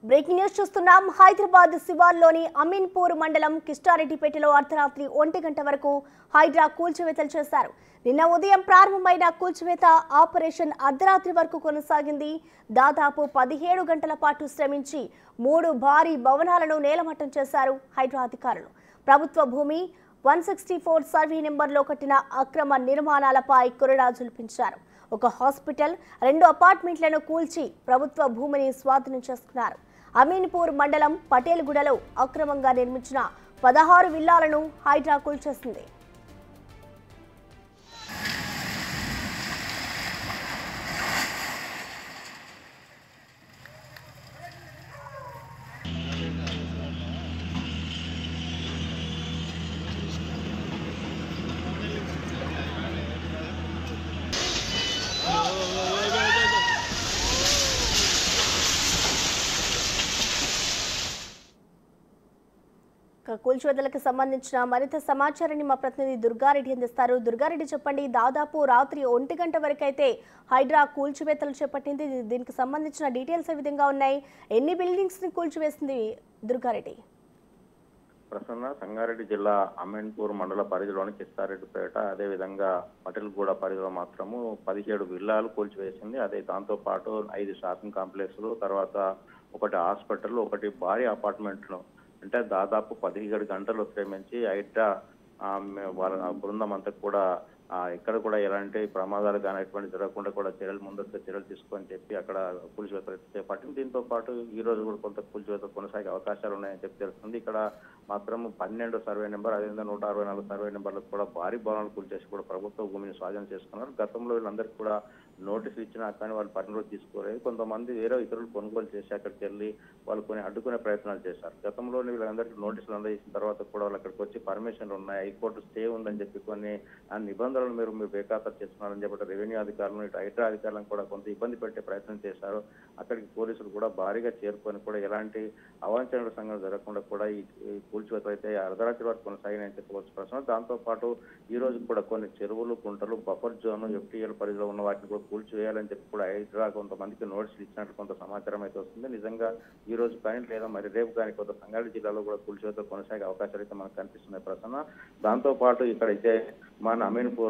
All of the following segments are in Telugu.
బ్రేకింగ్ న్యూస్ చూస్తున్నాం. హైదరాబాద్ శివార్లోని అమీన్పూర్ మండలం కిష్టారెడ్డిపేటలో అర్ధరాత్రి 1 గంట వరకు హైడ్రా కూల్చివేతలు చేశారు. నిన్న ఉదయం ప్రారంభమైన కూల్చివేత ఆపరేషన్ అర్ధరాత్రి వరకు కొనసాగింది. దాదాపు 17 గంటల పాటు శ్రమించి 3 భారీ భవనాలను నేలమట్టం చేశారు హైడ్రా అధికారులు. ప్రభుత్వ భూమి 164 సర్వే నెంబర్లో కట్టిన అక్రమ నిర్మాణాలపై కొరడా జుల్పించారు. ఒక హాస్పిటల్, 2 అపార్ట్మెంట్లను కూల్చి ప్రభుత్వ భూమిని స్వాధీనం చేసుకున్నారు. అమీన్పూర్ మండలం పటేల్గూడలో అక్రమంగా నిర్మించిన 16 విల్లాలను హైడ్రా కూల్చేసింది. కూల్చివేతలకు సంబంధించిన మరింత సమాచారాన్ని మా ప్రతినిధి దుర్గారెడ్డి అందిస్తారు. దుర్గారెడ్డి, చెప్పండి. దాదాపు రాత్రి 1 గంట వరకు అయితే హైడ్రా కూల్చివేతలు చేపట్టింది. దీనికి సంబంధించిన డీటెయిల్స్ ఏ విధంగా ఉన్నాయి? ఎన్ని బిల్డింగ్స్ ని కూల్చివేసింది దుర్గారెడ్డి? ప్రసన్న సంగారెడ్డి జిల్లా అమీన్పూర్ మండల పరిధిలోని కిష్టారెడ్డిపేట, అదేవిధంగా పటేల్గూడ పరిధిలో మాత్రము 17 విల్లాలు కూల్చివేసింది. అదే దాంతో పాటు 5 షాపింగ్ కాంప్లెక్స్లు, తర్వాత ఒకటి హాస్పిటల్, ఒకటి భారీ అపార్ట్మెంట్లు, అంటే దాదాపు 17 గంటలు శ్రమించి హైడ్రా వాళ్ళ బృందం అంతా కూడా ఇక్కడ కూడా ఎలాంటి ప్రమాదాలు కానీ ఎటువంటి జరగకుండా కూడా ముందస్తు చర్యలు తీసుకొని చెప్పి అక్కడ కూల్చివేత చేపట్టింది. దీంతో పాటు ఈ రోజు కూడా కొంత కూల్చివేత కొనసాగే అవకాశాలు ఉన్నాయని చెప్పి తెలుస్తుంది. ఇక్కడ మాత్రం 12 సర్వే నెంబర్, అదేవిధంగా 164 సర్వే నెంబర్లకు కూడా భారీ భవనాలు కూల్చేసి కూడా ప్రభుత్వ భూమిని స్వాధీనం చేసుకున్నారు. గతంలో వీళ్ళందరికీ కూడా నోటీసులు ఇచ్చినా కానీ వాళ్ళు పరిణతి తీసుకోలేదు. కొంతమంది వేరే ఇతరులు కొనుగోలు చేసి అక్కడికి వెళ్ళి వాళ్ళు అడ్డుకునే ప్రయత్నాలు చేశారు. గతంలో వీళ్ళందరికీ నోటీసులు అందజేసిన తర్వాత కూడా వాళ్ళు అక్కడికి వచ్చి పర్మిషన్లు ఉన్నాయి, హైకోర్టు స్టే ఉందని చెప్పి కొన్ని నిబంధనలు మీరు బేఖాతరు చేస్తున్నారని చెప్పి రెవెన్యూ అధికారులు, ఇటు హైడ్రా అధికారులను కూడా కొంత ఇబ్బంది పెట్టే ప్రయత్నం చేశారు. అక్కడికి పోలీసులు కూడా భారీగా చేరుకొని కూడా ఎలాంటి అవాంఛనీయ సంఘటన జరగకుండా కూడా ఈ కూల్చివేత అయితే అర్ధరాత్రి వరకు కొనసాగినాయని చెప్పవచ్చు ప్రశ్న. దాంతో పాటు ఈ రోజు కూడా కొన్ని చెరువులు, కుంటలు, బఫర్ జోన్, ఎఫ్టీఎల్ పరిధిలో ఉన్న వాటిని కూడా కూల్చివేయాలని చెప్పి కూడా హైడ్రా కొంతమందికి నోటీసులు ఇచ్చినట్టు కొంత సమాచారం అయితే వస్తుంది. నిజంగా ఈ రోజు కానీ లేదా మరి రేపు కానీ కొంత సంగారెడ్డి జిల్లాలో కూడా కూల్చివేత కొనసాగే అవకాశాలు అయితే మనకు కనిపిస్తున్నాయి ప్రసన్న. దాంతో పాటు ఇక్కడైతే మన అమీన్పూర్,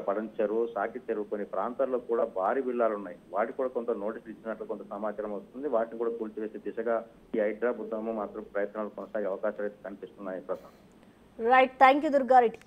పడంచెరు, సాకి చెరువు కొన్ని ప్రాంతాల్లో కూడా భారీ విల్లాలు ఉన్నాయి. వాటికి కూడా కొంత నోటీసులు ఇచ్చినట్లు కొంత సమాచారం వస్తుంది. వాటిని కూడా కూల్చివేసే దిశగా ఈ హైడ్రా బృందము మాత్రం ప్రయత్నాలు కొనసాగే అవకాశాలు అయితే కనిపిస్తున్నాయి Prasanna. Right, thank you Durga Reddy.